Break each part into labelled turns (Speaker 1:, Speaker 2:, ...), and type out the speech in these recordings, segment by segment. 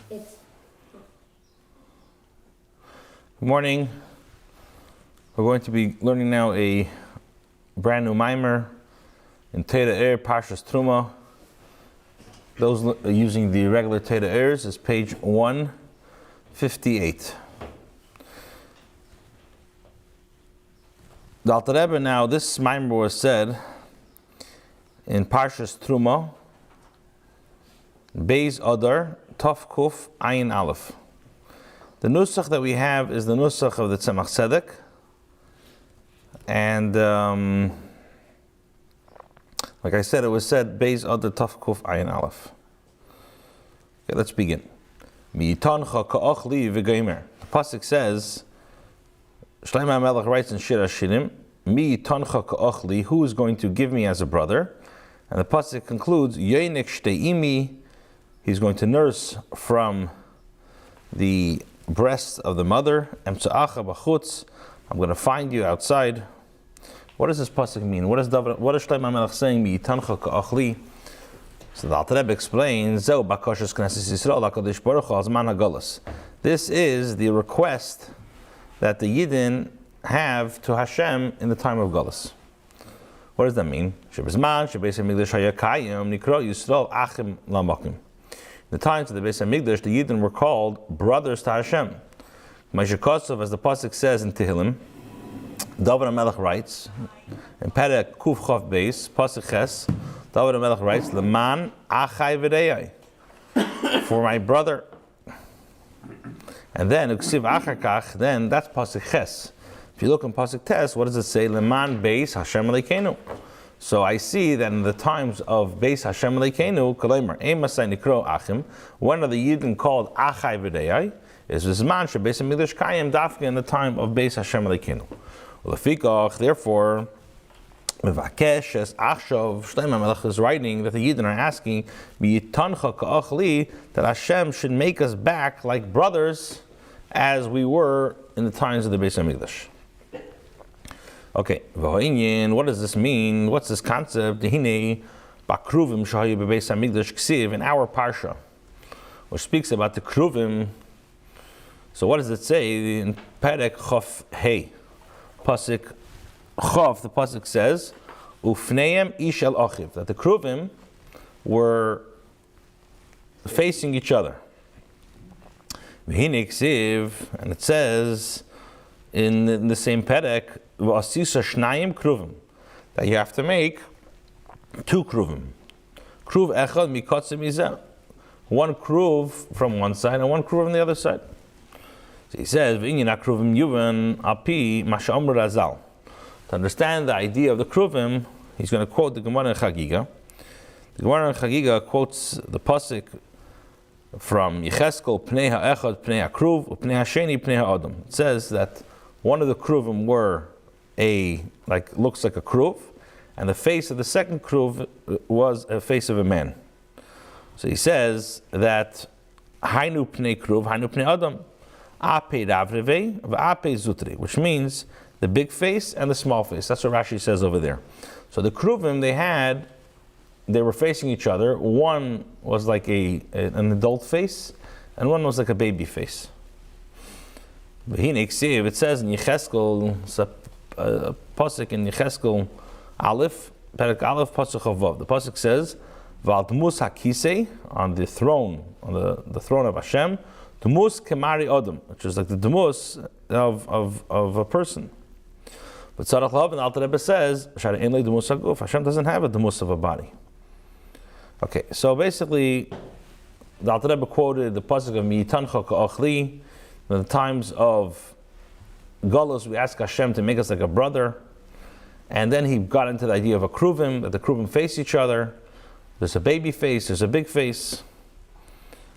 Speaker 1: Good
Speaker 2: morning. We're going to be learning now a brand new mimer in Torah Parshas Terumah. Those using the regular Torah is page 158. The Alter Rebbe, now this mimer was said in Parshas Terumah, Beis Adar Tov Kuf Ayin Aleph. The nusach that we have is the nusach of the Tzemach Tzedek, and like I said, it was said Beis Adar Tov Kuf Ayin Aleph. Okay, let's begin. Yitnech ka'achli v'geimer. The pasuk says, Shloimy HaMelech writes in Shir HaShirim, Mi yitnech ka'achli, who is going to give me as a brother? And the pasuk concludes, Yitnech shteimi, he's going to nurse from the breast of the mother. Emtsa'acha b'chutz, I'm going to find you outside. What does this pasuk mean? What is Shloimy HaMelech saying? Mi yitnech ka'achli. So the Alter Rebbe explains, Zeu b'kashas Knesset Yisrael HaKadosh Baruch Hu Azman HaGolus. This is the request that the Yidden have to Hashem in the time of Golus. What does that mean? The times of the Beis HaMikdash, the Yidden were called brothers to Hashem. As the pasuk says in Tehillim, David HaMelech writes in Perek Kuf Chav Beis, pasuk Ches, David HaMelech writes, Leman achai v'reyai, for my brother. And then Uksiv achar kach, then that's pasuk Ches. If you look in pasuk Tes, what does it say? Leman Beis Hashem Elokeinu. So I see that in the times of Beis Hashem Elokeinu, Kalemer Emasai Nikro Achim, when are the Yidden called achai v'reyai? Is Zman sheBeis HaMikdash Kayim Dafka in the time of Beis Hashem Elokeinu. Lefikach, therefore, Mevakesh as Achshav, Shloimy HaMelech is writing that the Yidden are asking, Yitnech ka'achli, that Hashem should make us back like brothers as we were in the times of the Beis HaMikdash. Okay, what does this mean? What's this concept? Hine bakruvim shahayu bebeis HaMikdash ksiv, in our parsha, which speaks about the kruvim. So what does it say in Perek Chof Hey, pasuk Chof? The pasuk says, Ufneim ish el achiv, that the kruvim were facing each other. V'hine ksiv, and it says in the same Perek, V'asisa shnayim kruvim, that you have to make two kruvim. Kruv echad mikotzim izeh, one kruv from one side and one kruv from the other side. So he says, V'inyan kruvim yuvan api masha'amr razal. To understand the idea of the kruvim, he's going to quote the Gemara in Chagiga. The Gemara in Chagiga quotes the pasuk from Yecheskel, Pnei ha'echad, Pnei ha'kruv, Pnei ha'sheni, Pnei ha'adam. It says that one of the kruvim were looks like a kruv, and the face of the second kruv was a face of a man. So he says that Hainu Pnei kruv, Hainu Pnei adam, Ape ravreve, v'ape zutri, which means the big face and the small face. That's what Rashi says over there. So the kruvim they were facing each other. One was like an adult face, and one was like a baby face. It says in Yecheskel, pasuk in Yecheskel Aleph, Perek Aleph, pasuk Chavav. The pasuk says, "V'al dmus hakisei, on the throne, on the throne of Hashem, dmus kemari adam," which is like the dmus of a person. But Tzarech Lav, and Alter Rebbe says, Hashem doesn't have a dmus of a body. Okay, so basically, the Alter Rebbe quoted the pasuk of Yitnech ka'achli. In the times of Golus, we ask Hashem to make us like a brother, and then he got into the idea of a kruvim, that the kruvim face each other. There's a baby face, there's a big face.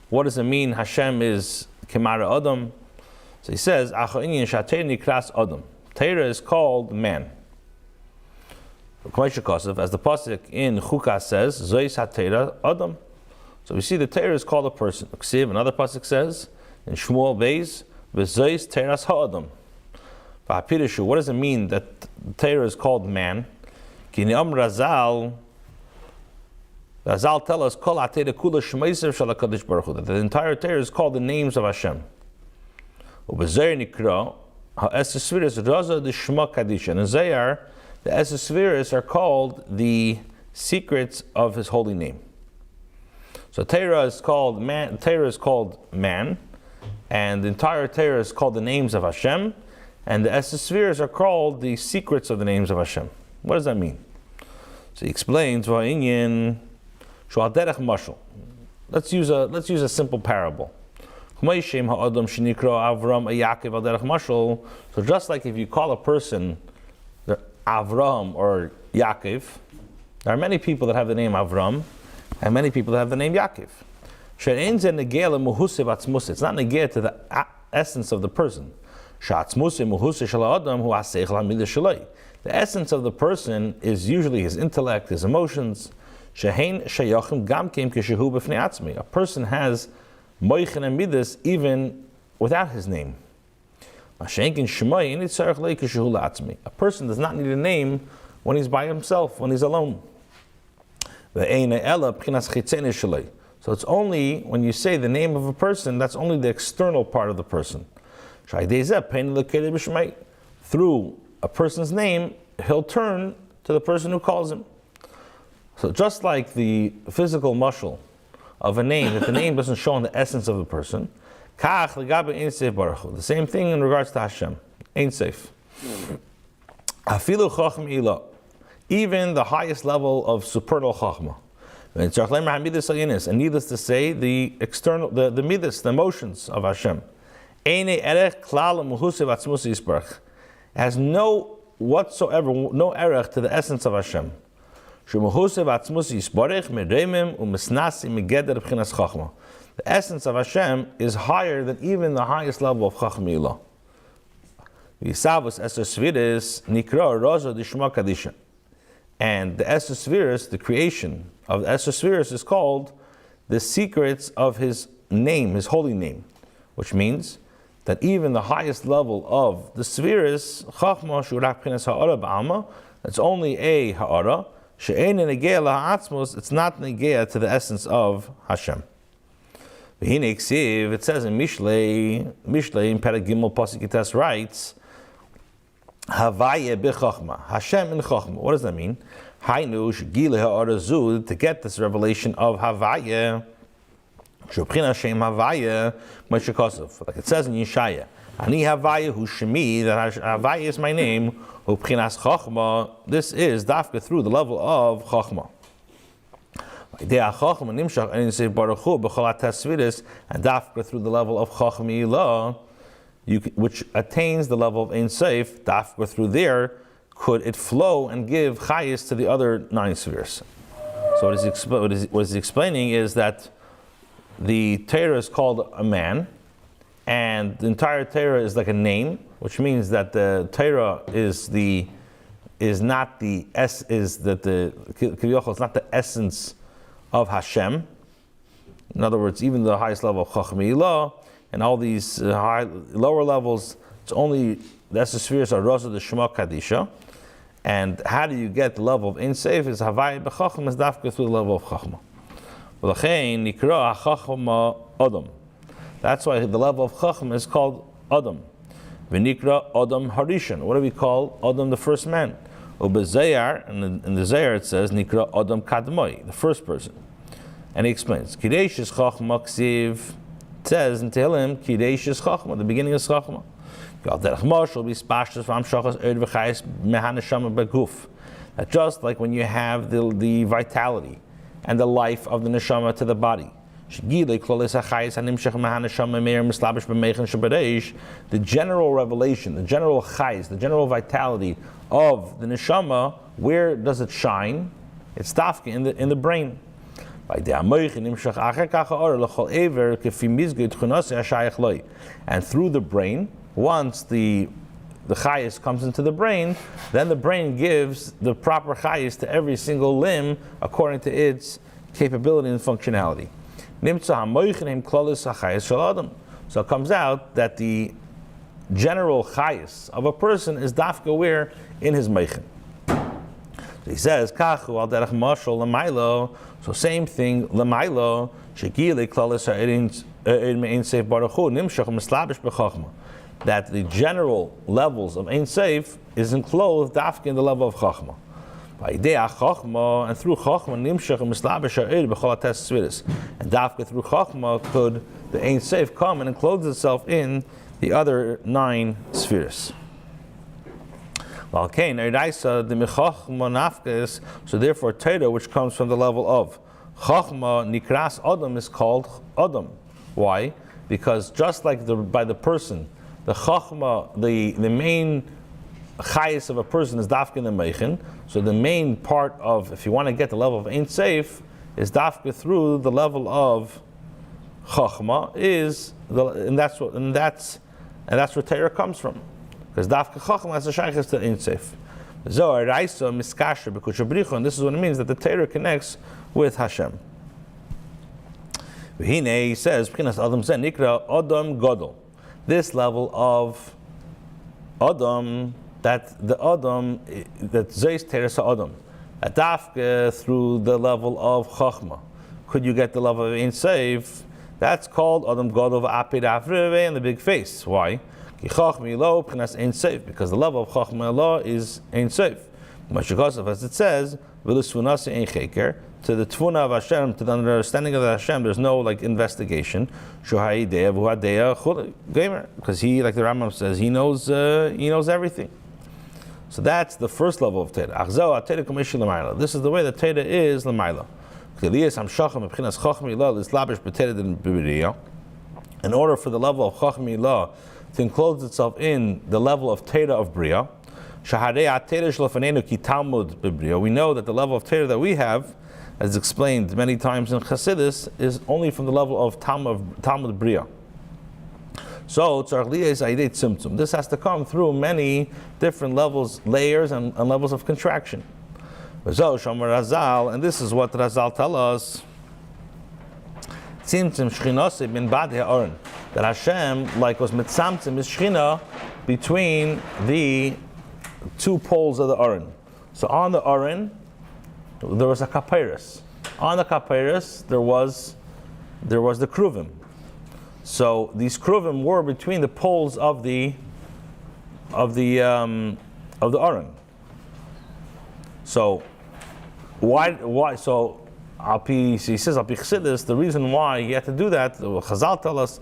Speaker 2: What does it mean? Hashem is kemara adam. So he says, adam. Torah is called man. As the pasuk in Chukah says, Zois ha-Torah Adam. So we see the Torah is called a person. Another pasuk says in Shmuel Beis, V'zois Teras ha-Adam. What does it mean that Torah is called man? Ki ne'am razal The Azal tell us that the entire Torah is called the names of Hashem. And in Zayar, the Esesviris are called the secrets of His holy name. So Torah is called man. Torah is called man, and the entire Torah is called the names of Hashem, and the Esesviris are called the secrets of the names of Hashem. What does that mean? So he explains, let's use a simple parable. So just like if you call a person Avram or Yaakov, there are many people that have the name Avram and many people that have the name Yaakov. It's not negate to the essence of the person. The essence of the person is usually his intellect, his emotions. A person has moichin and midas even without his name. A person does not need a name when he's by himself, when he's alone. So it's only when you say the name of a person, that's only the external part of the person. Through a person's name, he'll turn to the person who calls him. So just like the physical mashal of a name, if the name doesn't show in the essence of the person, the same thing in regards to Hashem. Ein Seif. Even the highest level of supernal chachma. And needless to say, the external, the midas, the emotions of Hashem, has no whatsoever, no erech to the essence of Hashem. The essence of Hashem is higher than even the highest level of Chacham. And the Esesviris, the creation of the Esesviris, is called the secrets of His name, His holy name, which means that even the highest level of the Sviris, Chachma Shurak Pines Ha'ara Ba'alma, it's only a Ha'ara, She'ein Negea La'atzmos, it's not Negea to the essence of Hashem. It says in Mishlei in Perek Gimel Pasuk Gitas writes, Havaya b'chachma, Hashem in chachma. What does that mean? Hainu shgile ha'arazu, to get this revelation of Havaya, shubchina shem Havaya, meshakosov. Like it says in Yeshaya, Ani Havaya hu shemi, that Havaya is my name, hu b'chinas chachma. This is dafka through the level of chachma. And dafka through the level of chachmi ilah, which attains the level of Ein Seif, dafka through there, could it flow and give chayis to the other 9 spheres. So what he's explaining is that the Torah is called a man, and the entire Torah is like a name, which means that the Torah is not the essence of Hashem. In other words, even the highest level of Chachmi Ilah and all these lower levels, it's only the spheres are Rosa the Shema Kadisha. And how do you get the level of Ein Seif? Is Havai b'Chachma is dafka through the level of Chachma. That's why the level of Chachma is called Adam. V'nikra Adam Harishan. What do we call Adam, the first man? Ubezayar, and in the Zayar it says Nikra Adam Kadmoi, the first person. And he explains, Kidesh is Chachma Ksiv. It says in Tehillim, Kidesh is Chachma, the beginning is Chachma. That just like when you have the vitality and the life of the neshama to the body, the general revelation, the general chayis, the general vitality of the neshama, where does it shine? It's dafka in the brain. And through the brain, once the chayis comes into the brain, then the brain gives the proper chayis to every single limb according to its capability and functionality. So it comes out that the general chayis of a person is dafka where in his meichin. So he says, So same thing, Lamailo, Shegile Klalis Ein Seif Baruch Hu, Nimshach Mislabish B'Chachma. That the general levels of Ein Seif is enclosed dafka in the level of Chachma. By Idea Chachma, and through Chachma, Nimshach Mislabish Ha'ir B'Chol HaTes Sviris. And dafka through Chachma could the Ein Seif come and enclose itself in the other 9 spheres. So therefore Torah, which comes from the level of Chachma, Nikras Adam, is called Adam. Why? Because just like by the person, the Chachma, the main chayis of a person is dafka in the meichin. So the main part of, if you want to get the level of Ein Seif, is dafka through the level of Chachma, and that's where Torah comes from. Because dafka Chachma has a shaykhis to Ein Seif. Zohar Raisa Miskasher B'Kushabricha, and this is what it means that the Torah connects with Hashem. He says, Adam Nikra Adam Gadol. This level of Adam, that the Adam, that Zeis Teres Adam, that dafka through the level of Chachma. Could you get the level of Ein Seif? That's called Adam Gadol V'Apid Avreve and the big face. Why? Because the level of Chachma Allah is Ein Seif. As it says, to the Tvuna of Hashem, to the understanding of Hashem, there's no investigation. Because he, like the Rambam says, he knows everything. So that's the first level of Torah. This is the way that Torah is L'mayla. In order for the level of Chachma to enclose itself in the level of Torah of Bria, we know that the level of Torah that we have, as explained many times in Chassidus, is only from the level of Talmud Bria. So this has to come through many different levels, layers, and levels of contraction. And this is what Razal tells us. That Hashem, was mitzamtzim, is Shechina between the 2 poles of the Aron. So on the Aron, there was a kapeiros. On the kapeiros, there was the kruvim. So these kruvim were between the poles of the Aron. So why? So he says, Al Pi Chassidus, the reason why he had to do that, Chazal tell us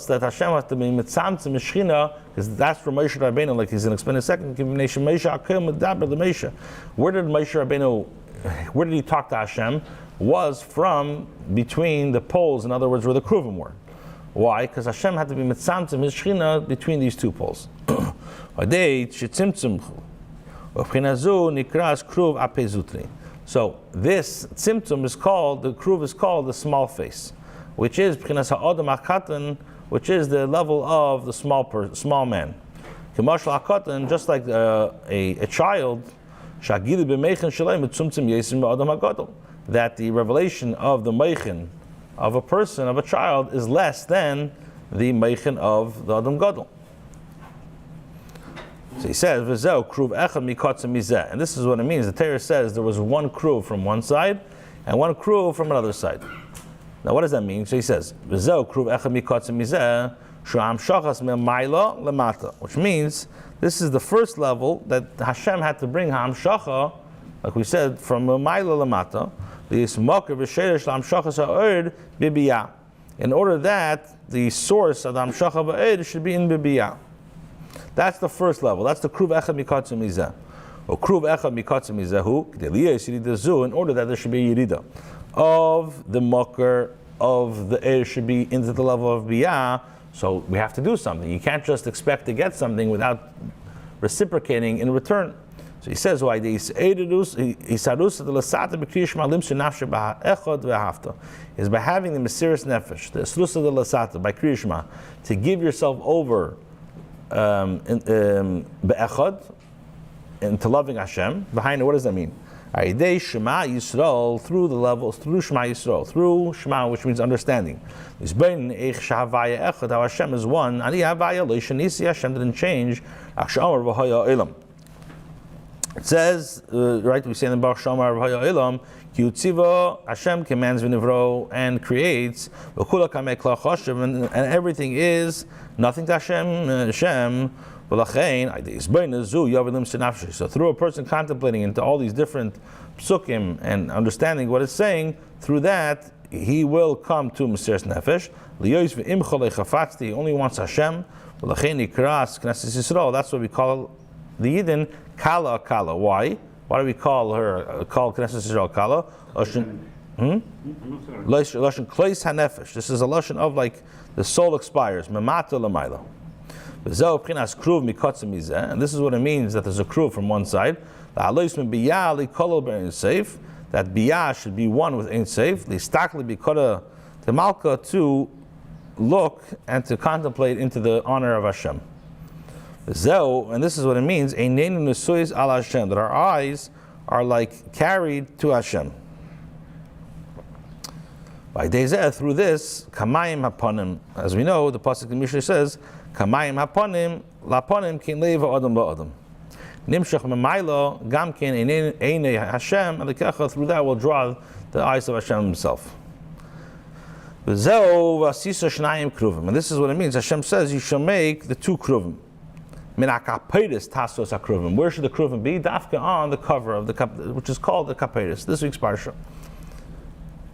Speaker 2: that Hashem has to be mitzamtzim Shechina, because that's for Moshe Rabbeinu, like he's going to explain in a second. Where did he talk to Hashem? Was from between the poles, in other words, where the kruvim were. Why? Because Hashem had to be mitzamtzim his Shechina between these 2 poles. So this symptom is called, the kruv is called the small face, which is b'chinas ha'adam ha'katan, which is the level of the small man. K'mashal ha'katan, just like a child, shagilu b'meichin shalei mitzumtzim yesim b'adam ha'gadol, that the revelation of the meichin of a person, of a child, is less than the meichin of the adam gadol. So he says, "V'zeu kruv echad mikotzim mizeh," and this is what it means. The Torah says there was one kruv from one side and one kruv from another side. Now, what does that mean? So he says, "V'zeu kruv echad mikotzim mizeh shu'am shachas me'mayla lemata," which means this is the first level that Hashem had to bring ha'amshacha, like we said, from me'mayla lemata, in order that the source of the ha'amshacha ba'ed should be in bibiyah. That's the first level. That's the kruv echad mikotzim mizeh. Or kruv echad mikotzim mizehu, in order that there should be a yirida of the makar of the air should be into the level of biyah. So we have to do something. You can't just expect to get something without reciprocating in return. So he says, why is by having the Mesiras Nefesh, the Esrusa de Lasata, by Kriyishma, to give yourself over be'echad, into loving Hashem. Behind it, what does that mean? Shema Yisrael, through the levels, through Shema Yisrael, through Shema, which means understanding. How Hashem is one. Hashem didn't change. It says, right, we say in the Baruch Shamar V'haya Olam, Ki utziva Hashem commands v'nivro and creates, and everything is nothing to Hashem. So through a person contemplating into all these different psukim and understanding what it's saying, through that he will come to Mesiras Nefesh. He only wants Hashem. That's what we call the Yidden Kala Kala. Why? Why do we call Knesset Yisrael Kala? Lashon Klois HaNefesh. This is a lashon of like the soul expires. Memata Lamaila. And this is what it means that there's a kruv from one side. That biyah should be one with Ein Seif. Listakli bikara the malka to look and to contemplate into the honor of Hashem. And this is what it means. That our eyes are like carried to Hashem. By Dezeh, through this, kamayim haponim. As we know, the pasuk in Mishnah says, kamayim haponim laponim kin leva adam la'adam. Nimshach memaylo gamkin einei Hashem alikecha. Through that will draw the eyes of Hashem Himself. And this is what it means. Hashem says you shall make the two kruvim. Where should the kruvim be? Dafka on the cover of the which is called the kaperis. This week's parsha.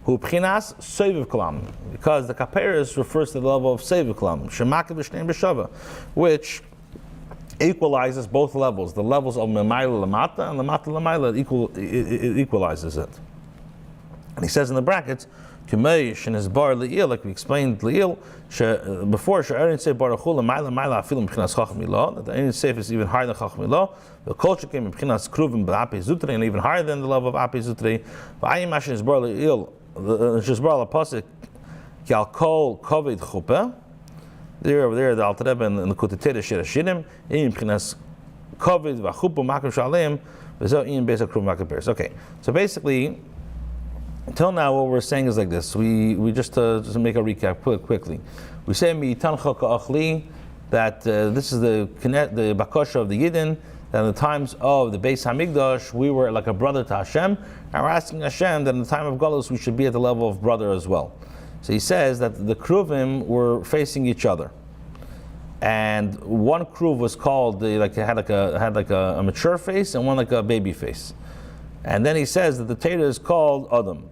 Speaker 2: Because the kaperis refers to the level of seviv kalam, which equalizes both levels. The levels of memayla lamata and lamata lamayla equalizes it. And he says in the brackets, like we explained before, that the Ein Seif is even higher than Chachmilah. The culture came in B'chinas Kruvim B'Api Zutre, and even higher than the level of Api Zutre. Over there, the Alter Rebbe and the Kutetera Shirashinim, in B'chinas Kovid V'Chupa Makim Shalem, V'Zo Beis HaKruvim Makaperes. Okay, so basically, until now, what we're saying is like this. We just to make a recap quickly. We say yitnech ka'achli, that this is the bakasha of the Yidden. That in the times of the Beis Hamikdash, we were like a brother to Hashem, and we're asking Hashem that in the time of Galus we should be at the level of brother as well. So he says that the kruvim were facing each other, and one kruv was called had a mature face and one like a baby face. And then he says that the Torah is called Adam.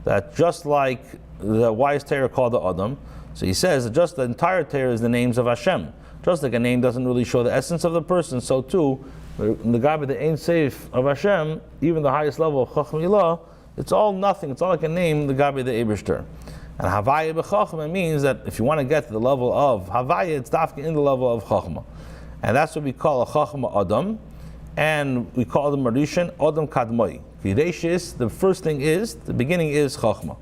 Speaker 2: That just like the wise Torah called the Adam, so he says that just the entire Torah is the names of Hashem. Just like a name doesn't really show the essence of the person, so too, the guy with the Ein Seif of Hashem, even the highest level of Chachmilah, it's all nothing. It's all like a name, the guy with the Eibishter. And Havaya b'Chachma means that if you want to get to the level of Havaya, it's dafka in the level of Chachma. And that's what we call a Chachma Adam. And we call them Marishan Adam Kadmoi. Videshis, the first thing is, the beginning is Chachma.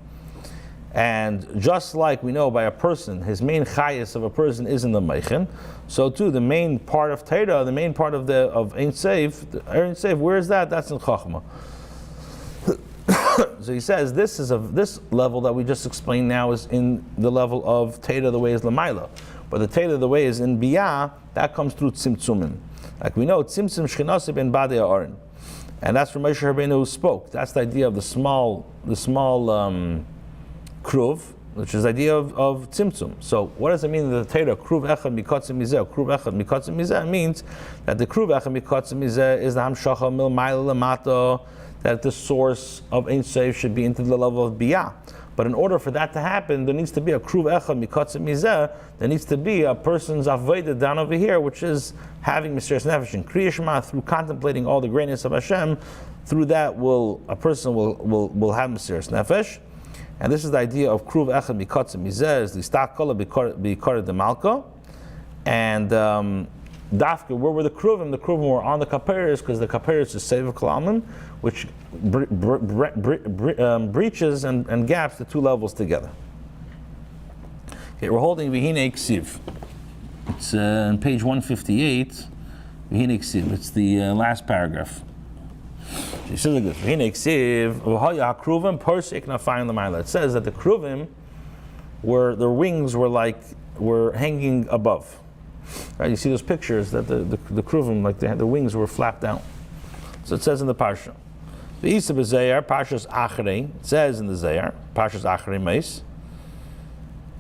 Speaker 2: And just like we know by a person, his main chayas of a person is in the Meichen, so too the main part of Torah, the main part of Ein Seif, where is that? That's in Chachma. So he says this level that we just explained now is in the level of Torah, the way is Lamaila. But the Torah, the way is in Biyah, that comes through Tzimtzumim. Like we know, Tzimtzum Shchinasi ben Badei Aaron. And that's from Moshe Rabbeinu who spoke. That's the idea of the small kruv, which is the idea of tzimtzum. So what does it mean that the Torah, kruv echad mikotzim mizeh, kruv echad mikotzim mizeh, means that the kruv echad mikotzim mizeh is the hamshacha mil ma'il lamato, that the source of Ein Seif should be into the level of Biyah. But in order for that to happen, there needs to be a kruv echad mikotzim mizeh, there needs to be a person's avodah down over here, which is having Mesiras Nefesh and Kriya Shema, through contemplating all the greatness of Hashem. Through that, a person will have Mesiras Nefesh. And this is the idea of kruv echad mikotzim mizeh, is the stakala bikara de malka. And dafka, where were the kruvim? The kruvim were on the kaperis, because the kaperis is seviv kalamim, which breaches and gaps the two levels together. Okay, we're holding Vihine Ksiv. It's on page 158. Vihine Ksiv. It's the last paragraph. It says like this: Vihine Ksiv v'haya hakruvim persik nafayim l'mayla. It says that the kruvim their wings were hanging above. Right? You see those pictures that the kruvim, like the wings were flapped down. So it says in the parsha. The Isa b'Zayar, Parshas Achrei, it says in the Zayar, Parshas Achrei Meis,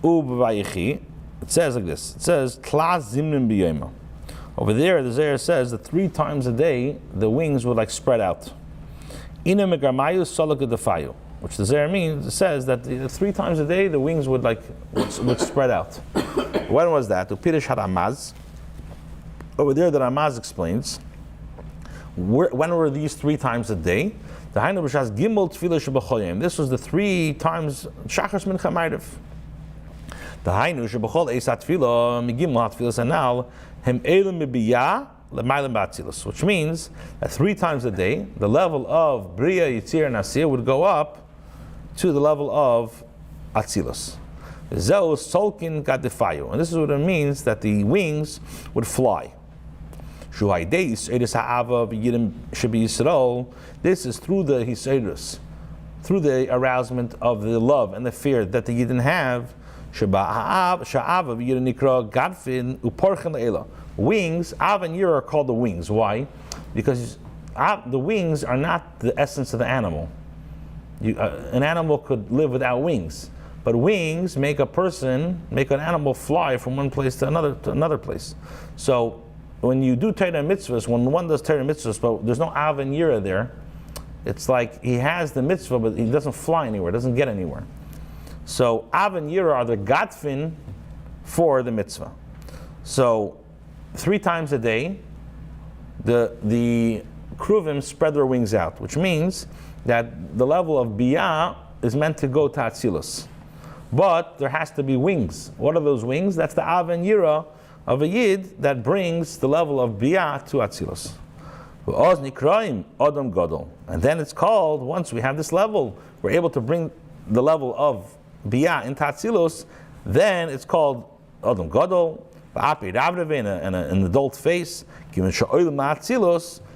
Speaker 2: U b'Vayechi, it says like this. It says, Tla zimnim b'yema. Over there, the Zayar says that 3 times a day, the wings would like spread out. Ina megarmayu solaka defayu, which the Zayar means, it says that 3 times a day, the wings would spread out. When was that? Upirish haramaz. Over there, the Ramaz explains, when were these 3 times a day? The Hainu b'shas gimel tefillah shebachoyim. This was the 3 times shachar mincha ma'ariv. The Hainu shebachol eisat tefillah migimel hatfilas anal hem elim mibiyah lemaylim ba'atzilus. Which means that 3 times a day, the level of bria, yitzir, and asir would go up to the level of atzilus. Zeu solkin gadifayu, and this is what it means that the wings would fly. This is through the hisayrus, through the arousement of the love and the fear that the Yidden have. Wings, Av and Yir are called the wings. Why? Because the wings are not the essence of the animal. An animal could live without wings, but wings make an animal fly from one place to another place. So when you do Torah mitzvahs, when one does Torah mitzvahs, but there's no Av and Yira there, it's like he has the mitzvah, but he doesn't fly anywhere, doesn't get anywhere. So Av and Yira are the Gatfin for the mitzvah. So 3 times a day, the Kruvim spread their wings out, which means that the level of Biyah is meant to go to Atzilus. But there has to be wings. What are those wings? That's the Av and Yira of a Yid that brings the level of Biyah to Atzilus. And then it's called, once we have this level, we're able to bring the level of Biyah into Atzilus, then it's called Adam Gadol, in an adult face,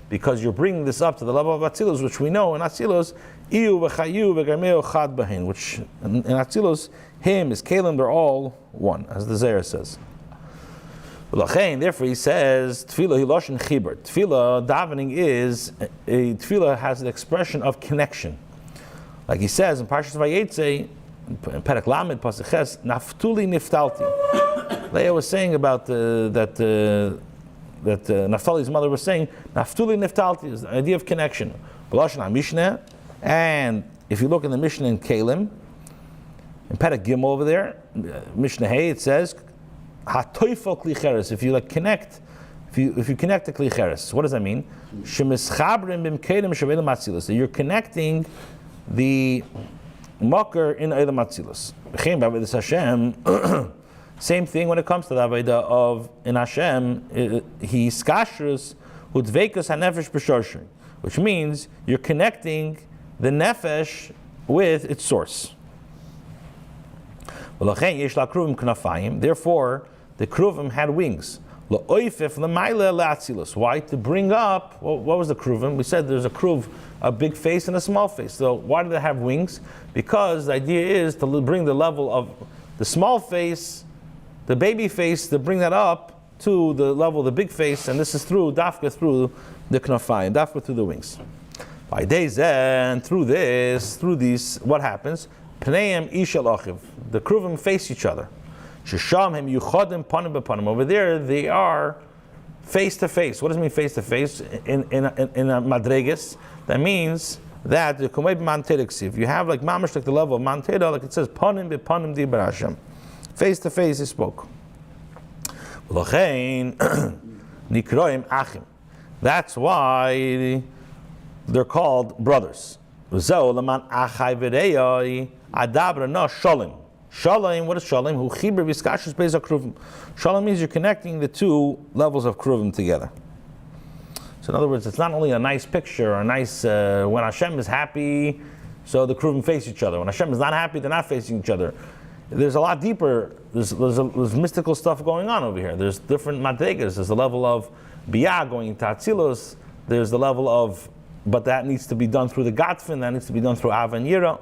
Speaker 2: because you're bringing this up to the level of Atzilus, which we know in Atzilus, which in Atzilus, him, his Kalim, they're all one, as the Zayar says. Therefore he says, Tefillah hiloshin chibur. Tefillah, davening Tefillah has the expression of connection. Like he says in Parshas Vayetze, in Perek Lamed, Pasuk Ches, Naftuli niftalti. Leah was saying about that Naphtali's mother was saying, Naftuli niftalti is the idea of connection. Mishnah, and if you look in the Mishnah in Kalim, in Perek Gimel over there, Mishnah Hey, it says, Hatoifel klicheres. If you connect the klicheres, what does that mean? So you're connecting the mocker in Eilam Atzilus. Same thing when it comes to the Avodah of in Hashem. He skashrus udveikus hanefesh b'shorshim, which means you're connecting the nefesh with its source. Therefore, the kruvim had wings. Why? To bring up, what was the kruvim? We said there's a kruv, a big face and a small face. So why do they have wings? Because the idea is to bring the level of the small face, the baby face, to bring that up to the level of the big face, and this is through dafka, through the knafayim, dafka through the wings. By days and through these, what happens? Pneim ishal achiv. The kruvim face each other. Shesham hem yuchadim panim b'panim. Over there, they are face to face. What does it mean face to face? In a madreges, that means that the kumei b'mantedek. If you have like mamash like the level of manteda, like it says panim b'panim di barasham. Face to face, he spoke. L'chein nikroim achim. That's why they're called brothers. Zeh leman achai v'reyai adabra no sholim. Shalom, what is shalom? Who chibur v'skashus beis kruvim. Shalom means you're connecting the 2 levels of kruvim together. So in other words, it's not only a nice picture, or a nice, when Hashem is happy, so the kruvim face each other. When Hashem is not happy, they're not facing each other. There's a lot deeper, there's mystical stuff going on over here. There's different madregas. There's the level of biyah going into Atzilus. There's the level of, but that needs to be done through the Gatfin, that needs to be done through Av and Yira.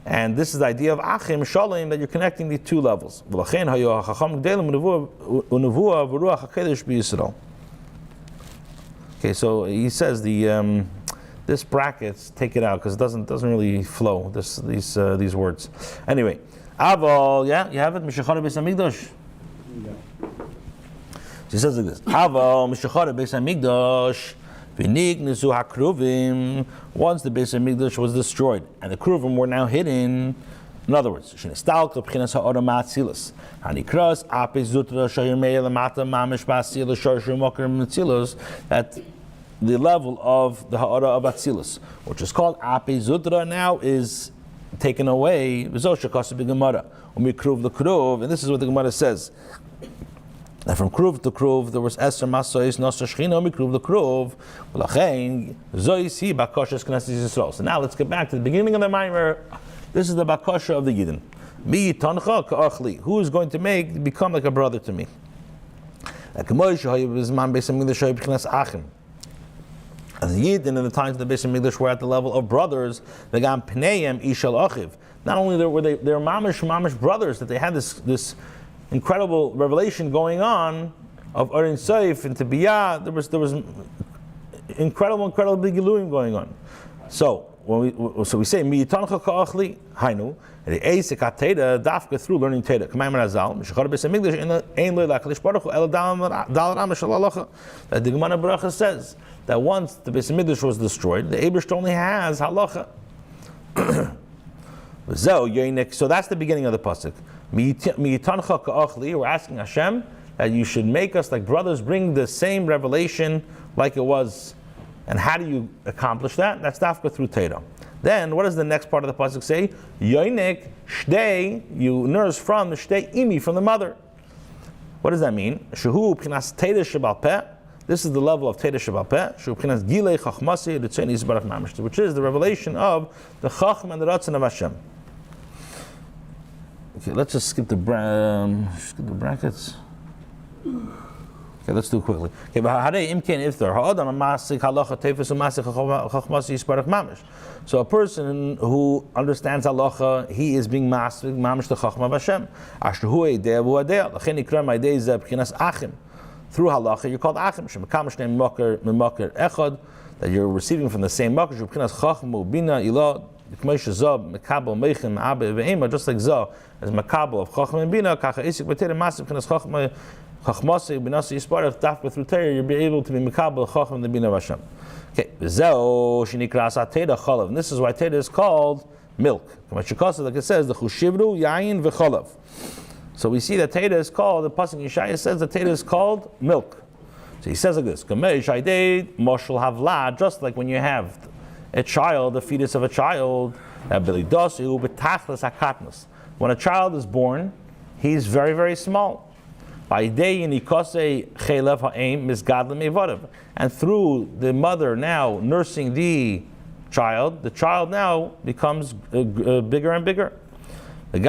Speaker 2: And this is the idea of Achim, Shalom, that you're connecting the 2 levels. Okay, so he says the this brackets, take it out because it doesn't really flow. These words. Anyway, Aval, yeah, you have it. Mishachar Beis Hamikdash. She says like this: Aval Mishachar Beis Hamikdash. V'nignesu hakruvim. Once the Beis Hamikdash was destroyed and the kruvim were now hidden. In other words, shenistalk l'bchinas ha'ora ma'atzilas. Hanikras ape zutra shayirmei lamata mamish ba'atzilas sharshu mokar m'atzilas. That the level of the ha'ora of atzilas, which is called ape zutra, now is taken away. V'zo shekasa b'gemara umikruv l'kruv, and this is what the Gemara says. That from kruv to kruv there was eser masois nosa shchina umikruv l'kruv. V'lachein zois hi bakoshes knesset Yisrael. So now let's get back to the beginning of the Maimer. This is the bakasha of the Yidden. Mi yitnech ka'achli. Who is going to become like a brother to me? As the Yidden in the times of the Beis Hamikdash were at the level of brothers, they got pneiim ishal achiv. Not only were they mamish brothers, that they had this incredible revelation going on of Orin Seif into Biyah. There was incredible big Elohim going on. So we say mi yitancha ka'achli hainu the eisek hateda dafka through learning teda. K'mayim Razal mishachar Beis Hamikdash ein lo l'akadosh baruch hu ela dal rama shel halacha. That the Gemara Bracha says that once the Beis Hamikdash was destroyed, the Eibishter only has halacha. So that's the beginning of the pasuk. Mi yitancha ka'achli. We're asking Hashem that you should make us like brothers, bring the same revelation like it was. And how do you accomplish that? That's dafka through Torah. Then, what does the next part of the pasuk say? Yitnech shtei, you nurse from the shtei imi, from the mother. What does that mean? Shehu p'chinas Torah shebal peh. This is the level of Torah shebal peh. Shehu p'chinas gilei chachmasi l'tzein yisbarach mamish, which is the revelation of the chacham and the ratzon of Hashem. Okay, let's just skip the brackets. Okay, let's do it quickly. So a person who understands halacha, he is being mamish the chachma of Hashem. Through halacha, you're called achim. That you're receiving from the same makar. Just like Zah as makabel of chachma and bina, kacha isik b'tera masif k'nas chachma. Chachmasei b'nasi yisparach dafka through Torah, you'll be able to be mekabel chacham and the bina of Hashem. Okay, zeo shenikras ateda chalav, and this is why Torah is called milk. Like it says, the chushivru yayin v'chalav. So we see that Torah is called. The pasuk Yeshaya says that Torah is called milk. So he says like this: Kamei shaydei moshel havla, just like when you have a child, the fetus of a child, abilidosu b'tachlas hakatnas. When a child is born, he's very, very small. And through the mother now nursing the child now becomes bigger and bigger. And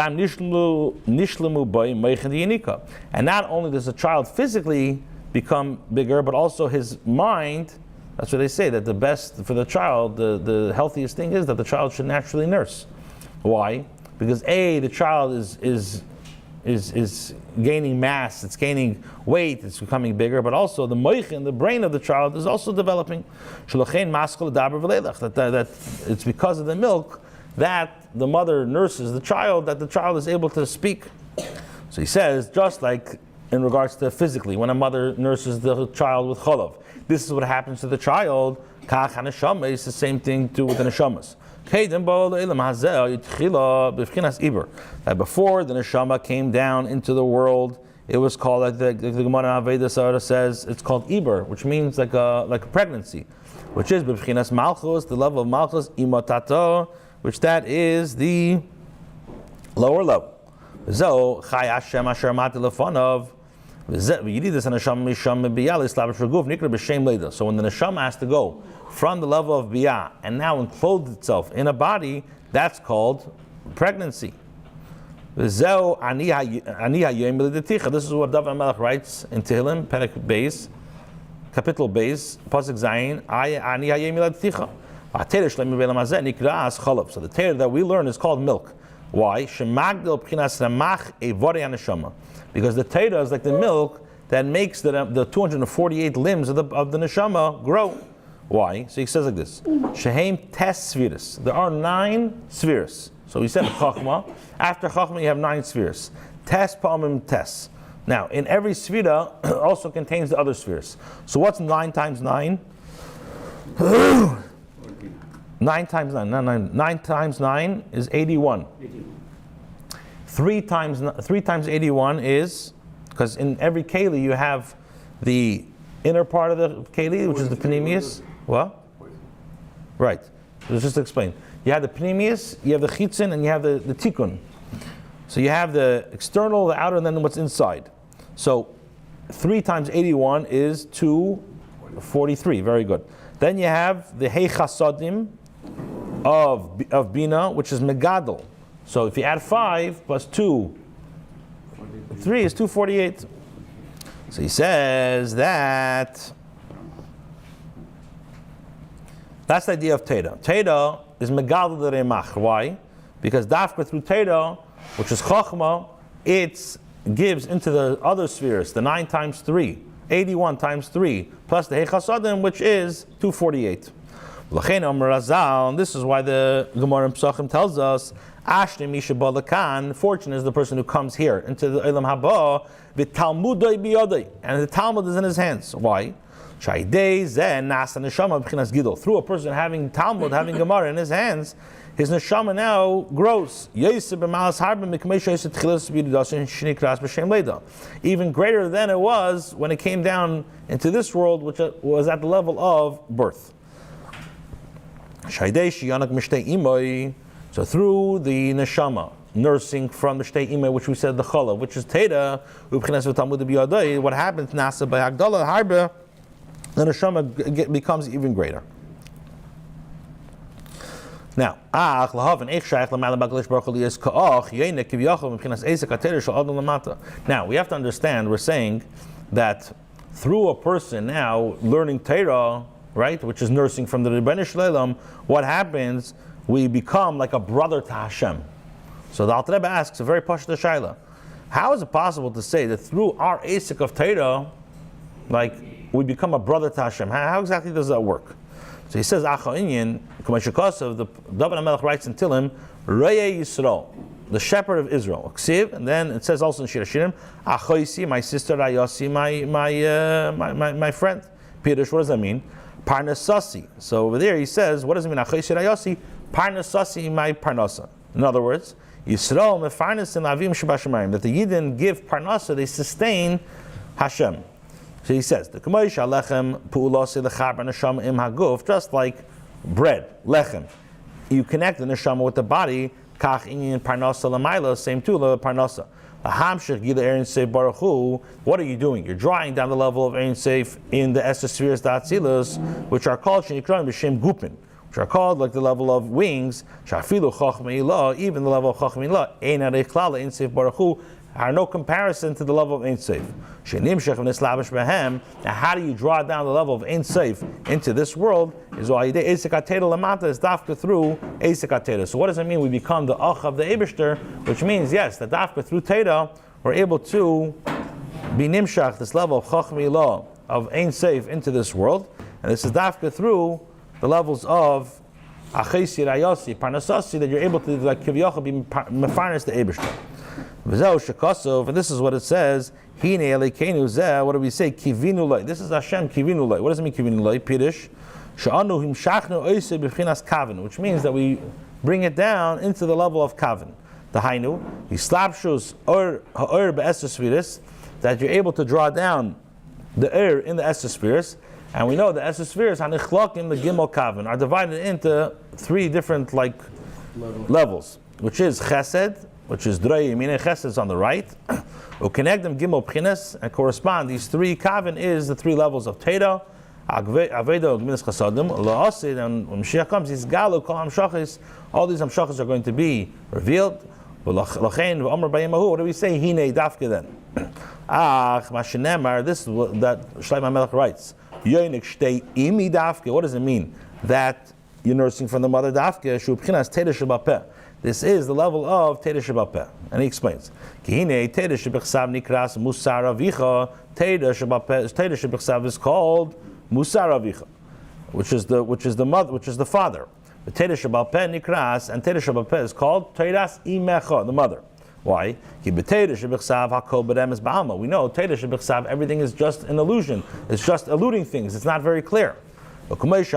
Speaker 2: not only does the child physically become bigger, but also his mind. That's what they say, that the best for the child, the healthiest thing is that the child should naturally nurse. Why? Because the child is gaining mass, it's gaining weight, it's becoming bigger, but also the moichin, the brain of the child, is also developing. That it's because of the milk that the mother nurses the child, that the child is able to speak. So he says, just like in regards to physically, when a mother nurses the child with cholav, this is what happens to the child. Kach haneshama is the same thing too with the neshamas. That before the neshama came down into the world, it was called, like the Gemara Aveda says, it's called Iber, which means like a pregnancy, which is b'chinas malchus, the level of malchus, imotato, which that is the lower level. So when the neshama has to go from the level of biyah and now enclose itself in a body, that's called pregnancy. This is what David Melech writes in Tehillim, Perek Beis, Capital Beis, Pasuk Zayin, Ani hayom miladticha. So the Torah that we learn is called milk. Why? Because the Torah is like the milk that makes the 248 limbs of the neshama grow. Why? So he says like this: Shehem tes spheres. There are 9 spheres. So he said Chachma. After Chachma, you have 9 spheres. Tes pa'amim tes. Now, in every sphera also contains the other spheres. So what's 9 times 9? 9 times 9. 9 times 9 is 81. 3 times 81 is, because in every keli you have the inner part of the keli, which is the panemius. What? Right. Let's just explain. You have the panemius, you have the chitzin, and you have the tikkun. So you have the external, the outer, and then what's inside. So 3 times 81 is 243. Very good. Then you have the hei chasadim of bina, which is megadol. So if you add 5 plus 2, 3 is 248. So he says that's the idea of Teda. Teda is megadol de remach. Why? Because dafka through Teda, which is chachma, it gives into the other spheres, the 9 times 3, 81 times 3, plus the hechasadim, which is 248. And this is why the Gemara in Pesachim tells us, Ashne Misha Balakan, fortunate is the person who comes here into the Olam Haba, v'talmudai biyadai, and the Talmud is in his hands. Why? Through a person having Talmud, having Gemara in his hands, his neshama now grows. Even greater than it was when it came down into this world, which was at the level of birth. So through the neshama, nursing from the shtei imay, which we said the chala, which is teda, what happens nasa by Hagdala harbe, the neshama becomes even greater. Now, now we have to understand, we're saying that through a person now learning Torah, right, which is nursing from the Rebbeinu Shalom, what happens? We become like a brother to Hashem. So the Alter Rebbe asks a very pashut shaila: how is it possible to say that through our asik of Torah, like we become a brother to Hashem? How exactly does that work? So he says, Acha Inyan, Kamashikosav, the David HaMelech writes in Tilim, Reye Yisrael, the shepherd of Israel. And then it says also in Shir Hashirim, Achoisi, my sister, Rayasi, my friend. Pirush, what does that mean? Parnasasi. So over there he says, what does it mean? Achoisi, Rayasi, Parnasasi, my Parnasa. In other words, Yisrael, Mefarnas, and Avim Shabashamayim, that the Yidden give Parnasa, they sustain Hashem. So he says, just like bread, lechem, you connect the neshama with the body, same too, parnasa. What are you doing? You're drawing down the level of Ein Seif in the Esther spheres, which are called gupin, which are called like the level of wings, even the level of chachma are no comparison to the level of Ein Seif. Now how do you draw down the level of Ein Seif into this world? Is dafka through Eisek HaTeira. So what does it mean? We become the Ach of the Eibishter, which means, yes, that dafka through Teira, we're able to be nimshach, this level of Chachmi Law, of Ein Seif into this world. And this is dafka through the levels of Achesi Rayasi, Parnasasi, that you're able to, like Kivyocha, be mefarnes the Eibishter. And this is what it says. What do we say? Kivinu lay. This is Hashem kivinu lay. What does it mean kivinu lay? Pirush. Which means that we bring it down into the level of kavan. The hainu. That you're able to draw down the in the Esther spheres. And we know the Esther spheres, hanichlokim, the gimel kavan, are divided into 3 different levels, which is chesed, which is Drei Yemine, Chesed is on the right. U'keneg them Gimel Pchines, and correspond, these 3, Kavin is the 3 levels of Teda, Aveda, Gminis Chasadim, La'asid, and when Mashiach comes, he's Galu, Kol Hamshachis, all these Hamshachis are going to be revealed. V'lachein, v'omer b'yemahu, what do we say? Hine Dafke then. Mashinemar, this is what that Shloimy HaMelech writes. Yoinik Shtei Imi Dafke, what does it mean? That you're nursing from the mother Dafke, Shu Pchinas Teda Shabapeh. This is the level of Teda Shabapeh. And he explains. Kihine Teda Shabachsav Nikras Musar Avicha. Teda Shabachsav is called Musar Avicha. which is the mother, which is the father. The Torah Shebal Peh Nikras, and Torah Shebal Peh is called Toras Imecha, the mother. Why? We know Torah Shebechsav, everything is just an illusion. It's just alluding things. It's not very clear. Just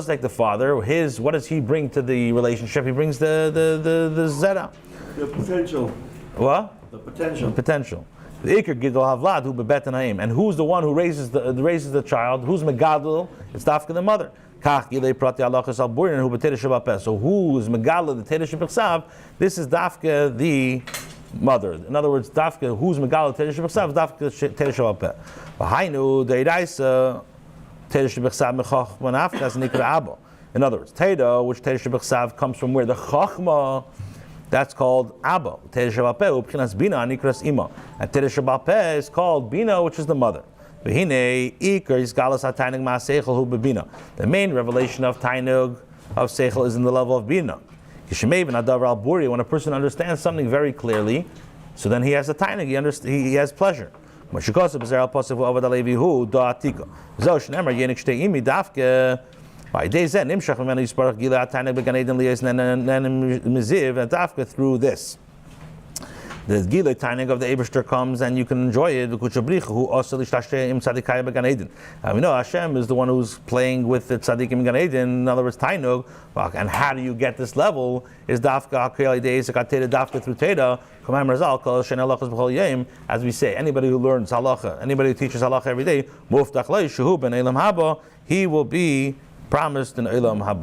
Speaker 2: like the father, what does he bring to the relationship? He brings the zera.
Speaker 1: The potential.
Speaker 2: What?
Speaker 1: The potential.
Speaker 2: The potential. The Iker Gidol Havlad who bebetan haim. And who's the one who raises the child? Who's Megadol? It's Dafka the mother. So who is Megadol the Torah Shebechsav? This is Dafka the mother. In other words, Dafka who's Megadol the Torah Shebechsav? Dafka Torah Shebechsav. V'hainu deiraisa Torah Shebechsav mechach manafkas nikra abo. In other words, Torah, which Torah Shebechsav comes from where the Chachma, that's called Abba. Torah Shebal Peh ubchinas bina nikras ima. And Torah Shebal Peh is called Bina, which is the mother. The main revelation of Tainug, of Seichel, is in the level of Bina. When a person understands something very clearly, so then he has a Tainug, he has pleasure. Through this, the Gilei Tainig of the Eibishter comes and you can enjoy it. And we know Hashem is the one who's playing with the Tzaddikim in Gan Eden. In other words, Tainug. And how do you get this level? Is Dafka Dafka through Teda. As we say, anybody who learns halacha, anybody who teaches halacha every day, he will be promised in Eilam Haba.